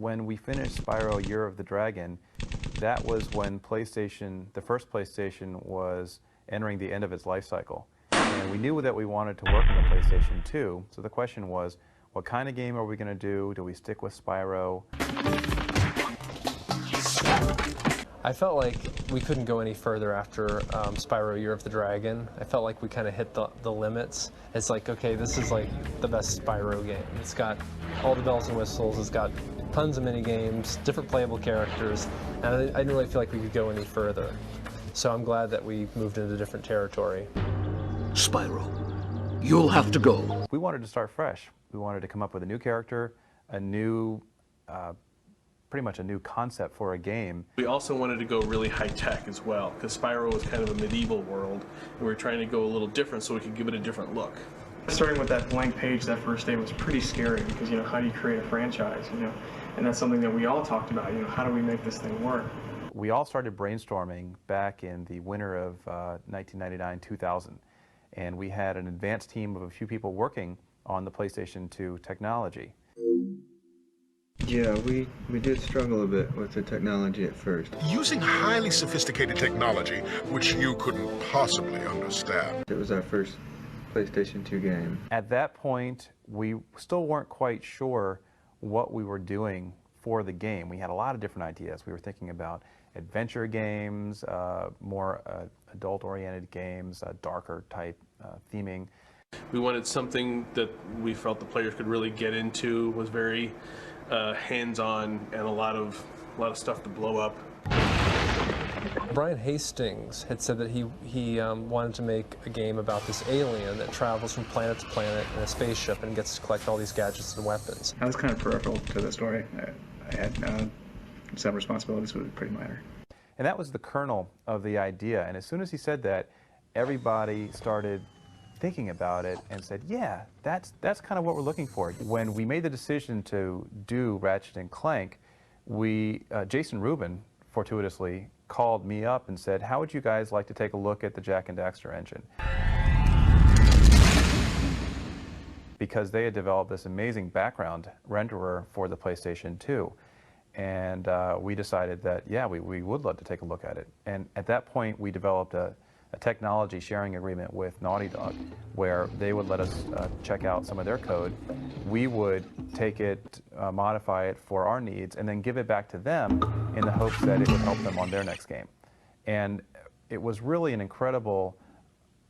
when we finished Spyro Year of the Dragon, that was when the first PlayStation was entering the end of its life cycle. And we knew that we wanted to work on the PlayStation 2, so the question was, what kind of game are we going to do? Do we stick with Spyro? I felt like we couldn't go any further after Spyro Year of the Dragon. I felt like we kind of hit the limits. It's like, okay, this is like the best Spyro game. It's got all the bells and whistles, it's got tons of mini games, different playable characters, and I didn't really feel like we could go any further. So I'm glad that we moved into different territory. Spyro, you'll have to go. We wanted to start fresh. We wanted to come up with a new character, a new, pretty much a new concept for a game. We also wanted to go really high-tech as well, because Spyro was kind of a medieval world, and we were trying to go a little different so we could give it a different look. Starting with that blank page that first day was pretty scary because, how do you create a franchise, And that's something that we all talked about, how do we make this thing work? We all started brainstorming back in the winter of 1999-2000, and we had an advanced team of a few people working on the PlayStation 2 technology. Yeah, we did struggle a bit with the technology at first. Using highly sophisticated technology, which you couldn't possibly understand. It was our first PlayStation 2 game. At that point, we still weren't quite sure what we were doing for the game. We had a lot of different ideas. We were thinking about adventure games, more adult-oriented games, darker type theming. We wanted something that we felt the players could really get into, was very hands-on, and a lot of stuff to blow up. Brian Hastings had said that he wanted to make a game about this alien that travels from planet to planet in a spaceship and gets to collect all these gadgets and weapons. I was kind of peripheral to the story. I had some responsibilities, but it was pretty minor. And that was the kernel of the idea. And as soon as he said that, everybody started thinking about it and said, yeah, that's kind of what we're looking for. When we made the decision to do Ratchet and Clank, Jason Rubin, fortuitously, called me up and said, how would you guys like to take a look at the Jak and Daxter engine? Because they had developed this amazing background renderer for the PlayStation 2. And we decided that, yeah, we would love to take a look at it. And at that point, we developed a technology sharing agreement with Naughty Dog, where they would let us check out some of their code. We would take it, modify it for our needs, and then give it back to them in the hopes that it would help them on their next game. And it was really an incredible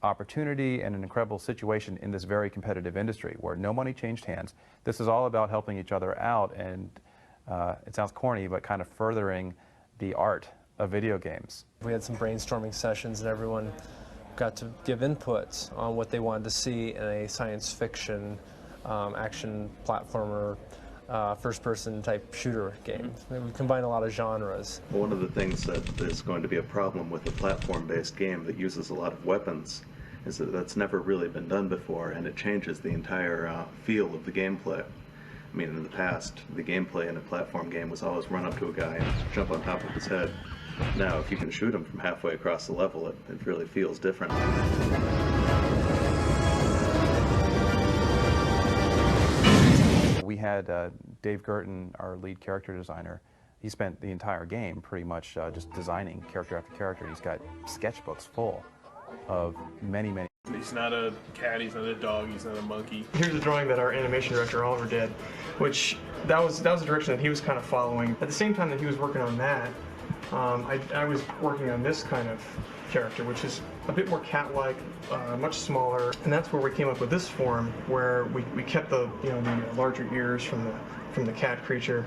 opportunity and an incredible situation in this very competitive industry where no money changed hands. This is all about helping each other out, and it sounds corny, but kind of furthering the art of video games. We had some brainstorming sessions and everyone got to give input on what they wanted to see in a science fiction, action platformer, first-person type shooter game. We combine a lot of genres. One of the things that is going to be a problem with a platform-based game that uses a lot of weapons is that that's never really been done before, and it changes the entire feel of the gameplay. I mean, in the past, the gameplay in a platform game was always run up to a guy and jump on top of his head. Now, if you can shoot him from halfway across the level, it really feels different. We had Dave Gerton, our lead character designer. He spent the entire game pretty much just designing character after character. He's got sketchbooks full of many. He's not a cat, he's not a dog, he's not a monkey. Here's a drawing that our animation director Oliver did, which that was a direction that he was kind of following. At the same time that he was working on that, I was working on this kind of character, which is a bit more cat-like, much smaller, and that's where we came up with this form, where we kept the the larger ears from the cat creature,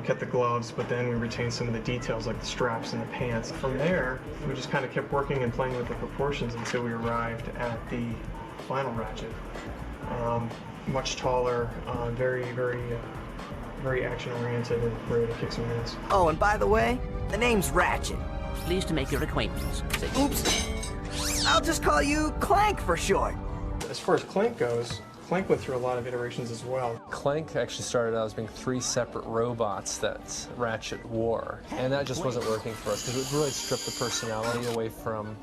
kept the gloves, but then we retained some of the details like the straps and the pants. From there, we just kind of kept working and playing with the proportions until we arrived at the final Ratchet. Much taller, very action-oriented and ready to kick some ass. Oh, and by the way, the name's Ratchet. Pleased to make your acquaintance. Oops. I'll just call you Clank for short. As far as Clank goes, Clank went through a lot of iterations as well. Clank actually started out as being 3 separate robots that Ratchet wore, and that just wasn't working for us because it really stripped the personality away from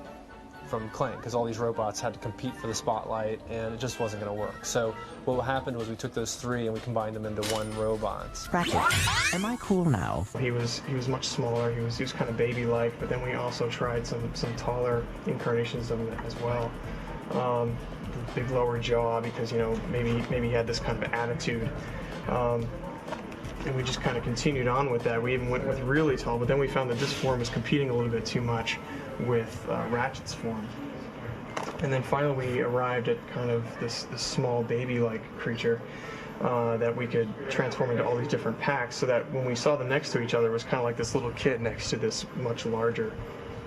from Clank, because all these robots had to compete for the spotlight, and it just wasn't going to work. So what happened was we took those three and we combined them into one robot. Ratchet, am I cool now? He was much smaller. He was kind of baby-like, but then we also tried some taller incarnations of him as well. Big lower jaw, because maybe he had this kind of attitude. And we just kind of continued on with that. We even went with really tall, but then we found that this form was competing a little bit too much with Ratchet's form. And then finally we arrived at kind of this small baby-like creature that we could transform into all these different packs, so that when we saw them next to each other, it was kind of like this little kid next to this much larger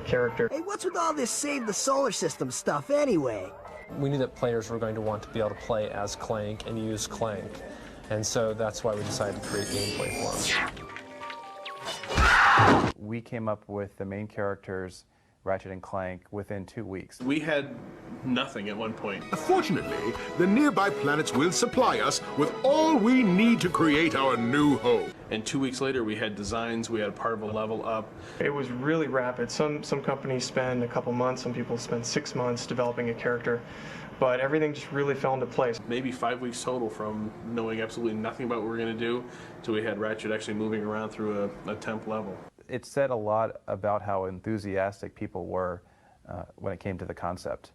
character. Hey, what's with all this save the solar system stuff anyway? We knew that players were going to want to be able to play as Clank and use Clank. And so that's why we decided to create gameplay for them. We came up with the main characters, Ratchet and Clank, within 2 weeks. We had nothing at one point. Fortunately, the nearby planets will supply us with all we need to create our new home. And 2 weeks later, we had designs, we had a part of a level up. It was really rapid. Some companies spend a couple months, some people spend 6 months developing a character, but everything just really fell into place. Maybe 5 weeks total from knowing absolutely nothing about what we were going to do to we had Ratchet actually moving around through a temp level. It said a lot about how enthusiastic people were when it came to the concept.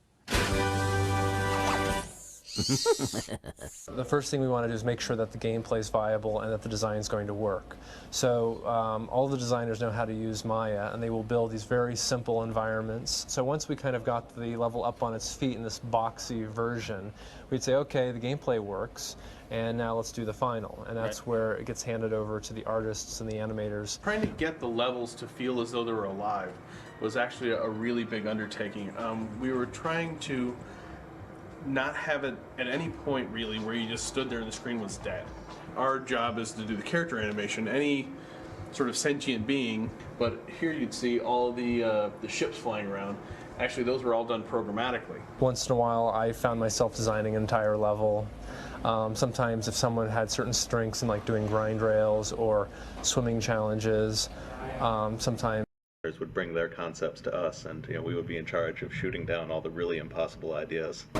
The first thing we want to do is make sure that the gameplay is viable and that the design is going to work. So all the designers know how to use Maya, and they will build these very simple environments. So once we kind of got the level up on its feet in this boxy version, we'd say, okay, the gameplay works, and now let's do the final. And that's where it gets handed over to the artists and the animators. Trying to get the levels to feel as though they were alive was actually a really big undertaking. We were trying to not have it at any point really where you just stood there and the screen was dead. Our job is to do the character animation, any sort of sentient being, but here you'd see all the ships flying around. Actually, those were all done programmatically. Once in a while, I found myself designing an entire level. Sometimes if someone had certain strengths in like doing grind rails or swimming challenges, sometimes would bring their concepts to us, and we would be in charge of shooting down all the really impossible ideas. I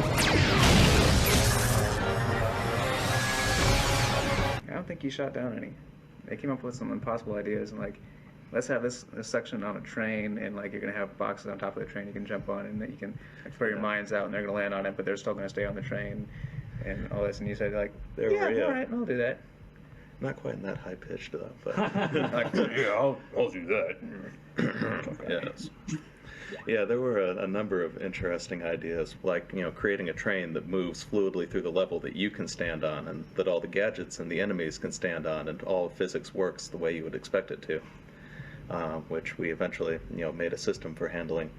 don't think he shot down any. They came up with some impossible ideas, and like, let's have this section on a train, and like you're gonna have boxes on top of the train you can jump on, and that you can throw your mines out, and they're gonna land on it, but they're still gonna stay on the train, and all this. And you said like, yeah, all right, I'll do that. Not quite in that high pitch though, but Like, yeah, I'll do that. yes. Yeah, there were a number of interesting ideas, like creating a train that moves fluidly through the level that you can stand on, and that all the gadgets and the enemies can stand on, and all physics works the way you would expect it to. Which we eventually made a system for handling.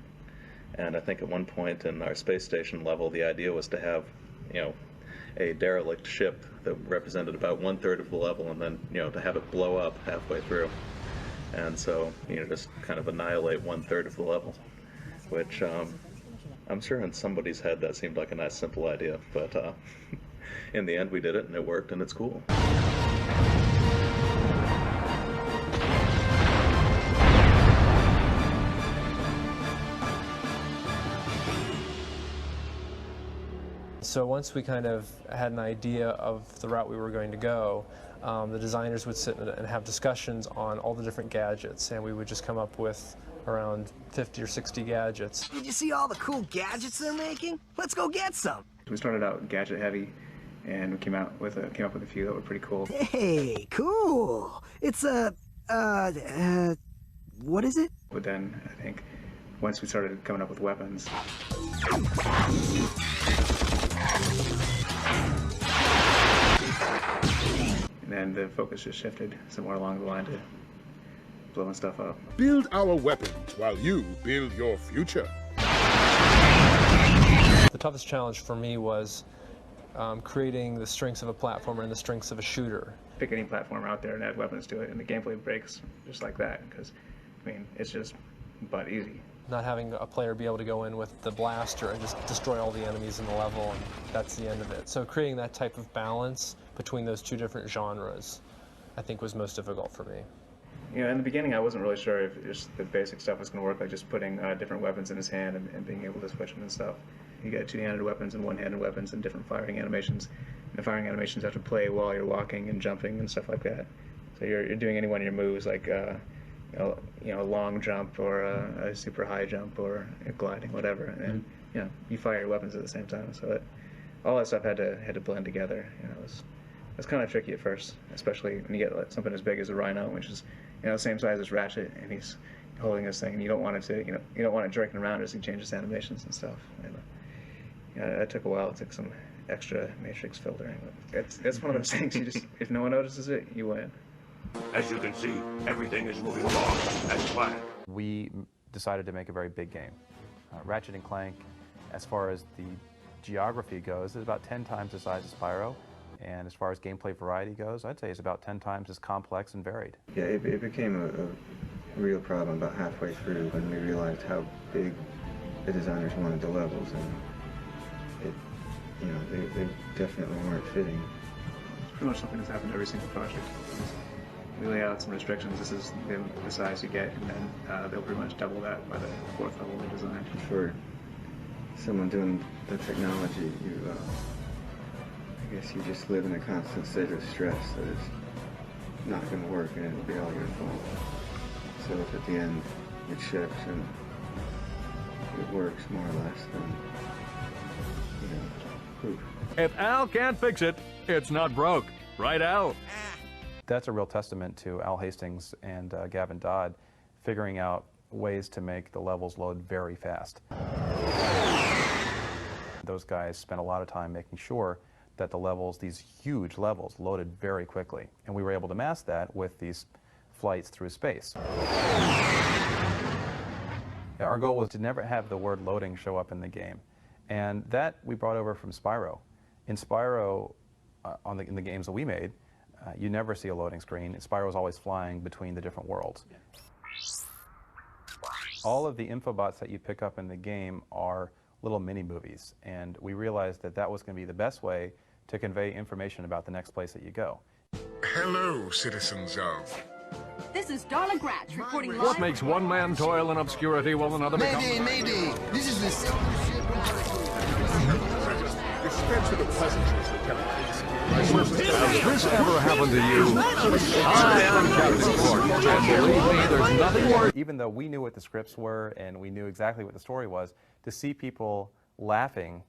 And I think at one point in our space station level, the idea was to have a derelict ship that represented about 1/3 of the level, and then to have it blow up halfway through, and so just kind of annihilate 1/3 of the level, which I'm sure in somebody's head that seemed like a nice simple idea, but in the end we did it and it worked and it's cool. So once we kind of had an idea of the route we were going to go, the designers would sit and have discussions on all the different gadgets, and we would just come up with around 50 or 60 gadgets. Did you see all the cool gadgets they're making? Let's go get some. We started out gadget heavy, and we came up with a few that were pretty cool. Hey, cool. It's what is it? But then I think once we started coming up with weapons, and then the focus just shifted somewhere along the line to blowing stuff up. Build our weapons while you build your future. The toughest challenge for me was creating the strengths of a platformer and the strengths of a shooter. Pick any platform out there and add weapons to it, and the gameplay breaks just like that, because, I mean, it's just butt easy. Not having a player be able to go in with the blaster and just destroy all the enemies in the level, and that's the end of it. So creating that type of balance between those two different genres, I think, was most difficult for me. You know, in the beginning, I wasn't really sure if just the basic stuff was going to work, like just putting different weapons in his hand and being able to switch them and stuff. You got two-handed weapons and one-handed weapons and different firing animations. And the firing animations have to play while you're walking and jumping and stuff like that. So you're doing any one of your moves, like a long jump or a super high jump or gliding, whatever. And you know, you fire your weapons at the same time. So all that stuff had to blend together. You know, it was kind of tricky at first, especially when you get something as big as a Rhino, which is, you know, the same size as Ratchet, and he's holding this thing, and you don't want it to, you don't want it jerking around as he changes animations and stuff. And, you know, it took a while. It took some extra matrix filtering. It's one of those things you just, if no one notices it, you win. As you can see, everything is moving along as planned. We decided to make a very big game. Ratchet and Clank, as far as the geography goes, is about 10 times the size of Spyro. And as far as gameplay variety goes, I'd say it's about 10 times as complex and varied. Yeah, it became a real problem about halfway through when we realized how big the designers wanted the levels, and you know, they definitely weren't fitting. It's pretty much something that's happened to every single project. We lay out some restrictions. This is the size you get, and then they'll pretty much double that by the fourth level they designed. For someone doing the technology, I guess you just live in a constant state of stress that it's not going to work and it'll be all your fault. So if at the end it ships and it works more or less, then, you know, poof. If Al can't fix it, it's not broke. Right, Al? That's a real testament to Al Hastings and Gavin Dodd figuring out ways to make the levels load very fast. Those guys spent a lot of time making sure that the levels, these huge levels, loaded very quickly. And we were able to mask that with these flights through space. Our goal was to never have the word loading show up in the game. And that we brought over from Spyro. In Spyro, in the games that we made, you never see a loading screen. Spyro is always flying between the different worlds. All of the infobots that you pick up in the game are little mini-movies, and we realized that that was going to be the best way to convey information about the next place that you go. Hello, citizens of... This is Darla Gratch reporting live. What makes one man toil in obscurity while another becomes... Mayday! This is the censorship article. Dispense with the pleasantries, Lieutenant. Has this ever happened to you? I am Captain Clark, and believe me, there's nothing more... Even though we knew what the scripts were and we knew exactly what the story was, to see people laughing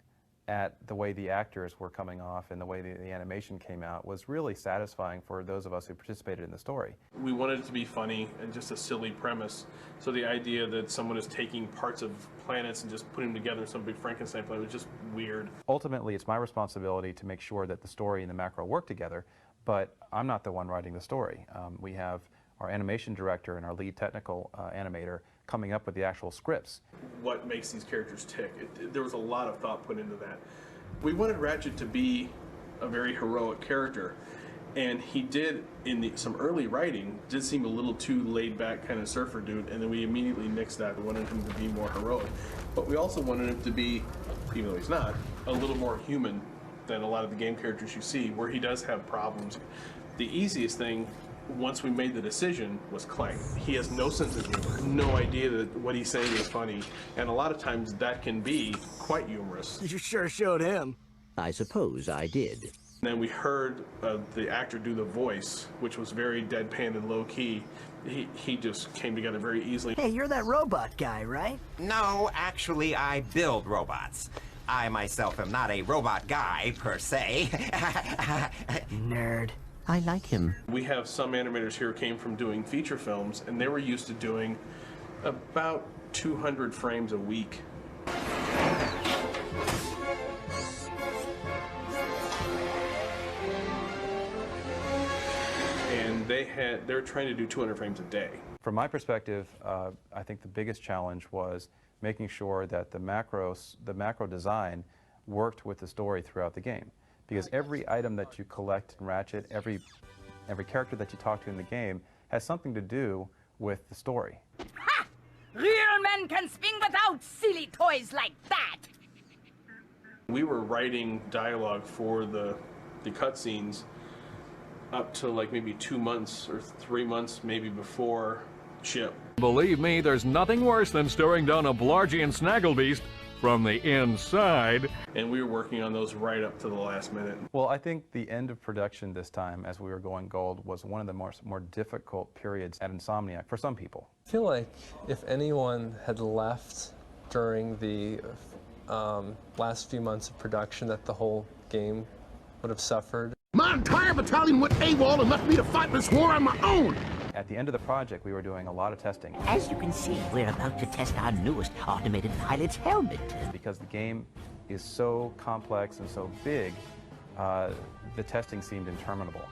at the way the actors were coming off and the way the animation came out was really satisfying for those of us who participated in the story. We wanted it to be funny and just a silly premise. So the idea that someone is taking parts of planets and just putting them together in some big Frankenstein planet was just weird. Ultimately, it's my responsibility to make sure that the story and the macro work together, but I'm not the one writing the story. We have our animation director and our lead technical animator coming up with the actual scripts. What makes these characters tick? There was a lot of thought put into that. We wanted Ratchet to be a very heroic character, and he did, in some early writing, did seem a little too laid-back kind of surfer dude, and then we immediately nixed that. We wanted him to be more heroic. But we also wanted him to be, even though he's not, a little more human than a lot of the game characters you see, where he does have problems. The easiest thing, once we made the decision, was Clank. He has no sense of humor, no idea that what he's saying is funny, and a lot of times that can be quite humorous. You sure showed him. I suppose I did. And then we heard the actor do the voice, which was very deadpan and low-key. He just came together very easily. Hey, you're that robot guy, right? No, actually, I build robots. I myself am not a robot guy, per se. Nerd. I like him. We have some animators here who came from doing feature films, and they were used to doing about 200 frames a week. And they're trying to do 200 frames a day. From my perspective, I think the biggest challenge was making sure that the macro design worked with the story throughout the game. Because every item that you collect in Ratchet, every character that you talk to in the game has something to do with the story. Ha! Real men can swing without silly toys like that! We were writing dialogue for the cutscenes up to like maybe 2 months or 3 months maybe before ship. Believe me, there's nothing worse than staring down a Blargian snagglebeast from the inside. And we were working on those right up to the last minute. Well, I think the end of production this time, as we were going gold, was one of the more difficult periods at Insomniac for some people. I feel like if anyone had left during the last few months of production, that the whole game would have suffered. My entire battalion went AWOL and left me to fight this war on my own! At the end of the project, we were doing a lot of testing. As you can see, we're about to test our newest automated pilot's helmet. Because the game is so complex and so big, the testing seemed interminable.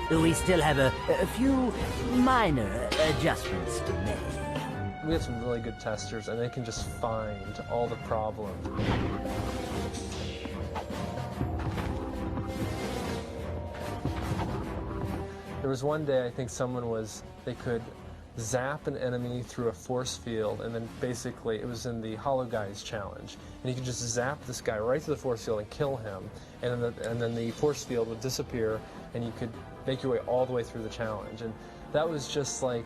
We still have a few minor adjustments to make. We have some really good testers, and they can just find all the problems. There was one day, I think they could zap an enemy through a force field, and then basically, it was in the Hollow Guys challenge, and you could just zap this guy right through the force field and kill him, and then the force field would disappear, and you could make your way all the way through the challenge. And that was just like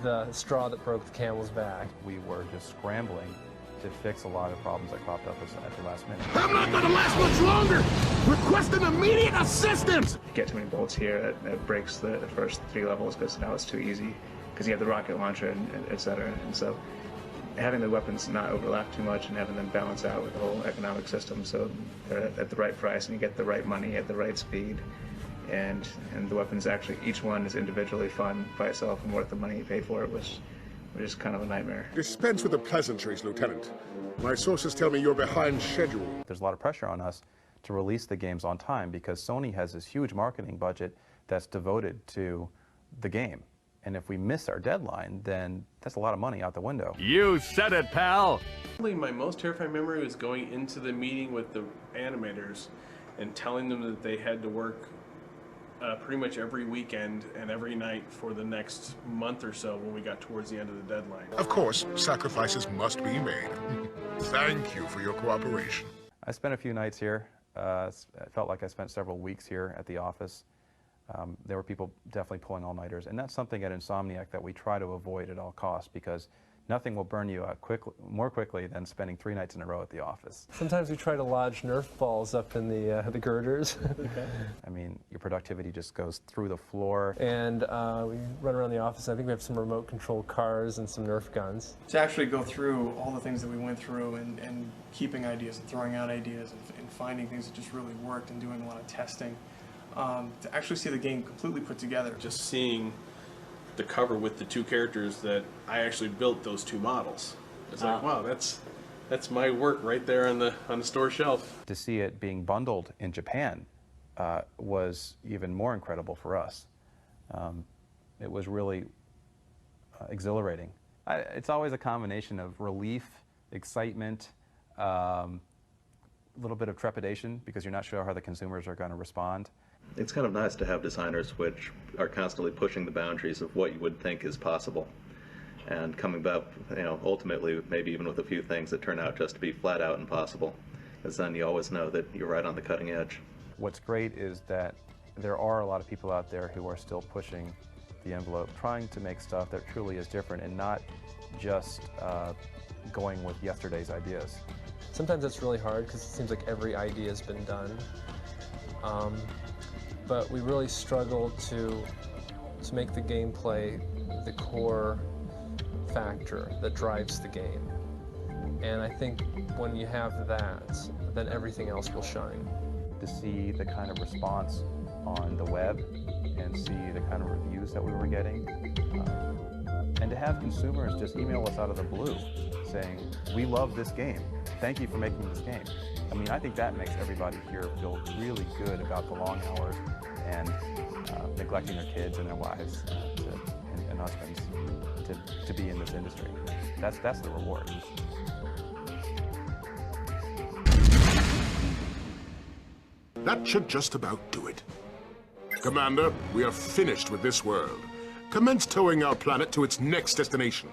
the straw that broke the camel's back. We were just scrambling to fix a lot of problems that cropped up at the last minute. I'm not gonna last much longer! Requesting immediate assistance! You get too many bolts here, that breaks the first 3 levels because now it's too easy, because you have the rocket launcher and etc. And so having the weapons not overlap too much and having them balance out with the whole economic system so they're at the right price and you get the right money at the right speed. And the weapons actually, each one is individually fun by itself and worth the money you pay for it, which is kind of a nightmare. Dispense with the pleasantries, Lieutenant. My sources tell me you're behind schedule. There's a lot of pressure on us to release the games on time because Sony has this huge marketing budget that's devoted to the game. And if we miss our deadline, then that's a lot of money out the window. You said it, pal! Probably my most terrifying memory was going into the meeting with the animators and telling them that they had to work pretty much every weekend and every night for the next month or so when we got towards the end of the deadline. Of course, sacrifices must be made. Thank you for your cooperation. I spent a few nights here. I felt like I spent several weeks here at the office. There were people definitely pulling all-nighters, and that's something at Insomniac that we try to avoid at all costs because nothing will burn you out more quickly than spending 3 nights in a row at the office. Sometimes we try to lodge Nerf balls up in the girders. Okay. I mean, your productivity just goes through the floor. And we run around the office. I think we have some remote-controlled cars and some Nerf guns. To actually go through all the things that we went through and keeping ideas and throwing out ideas and finding things that just really worked and doing a lot of testing, to actually see the game completely put together. Just seeing the cover with the 2 characters that I actually built those 2 models. It's like, wow, that's my work right there on the store shelf. To see it being bundled in Japan was even more incredible for us. It was really exhilarating. It's always a combination of relief, excitement, a little bit of trepidation because you're not sure how the consumers are going to respond. It's kind of nice to have designers which are constantly pushing the boundaries of what you would think is possible and coming back, ultimately maybe even with a few things that turn out just to be flat out impossible, because then you always know that you're right on the cutting edge. What's great is that there are a lot of people out there who are still pushing the envelope, trying to make stuff that truly is different and not just going with yesterday's ideas. Sometimes it's really hard because it seems like every idea has been done. But we really struggled to make the gameplay the core factor that drives the game. And I think when you have that, then everything else will shine. To see the kind of response on the web and see the kind of reviews that we were getting, and to have consumers just email us out of the blue saying, we love this game, thank you for making this game. I mean, I think that makes everybody here feel really good about the long hours and neglecting their kids and their wives and husbands to be in this industry. That's the reward. That should just about do it. Commander, we are finished with this world. Commence towing our planet to its next destination.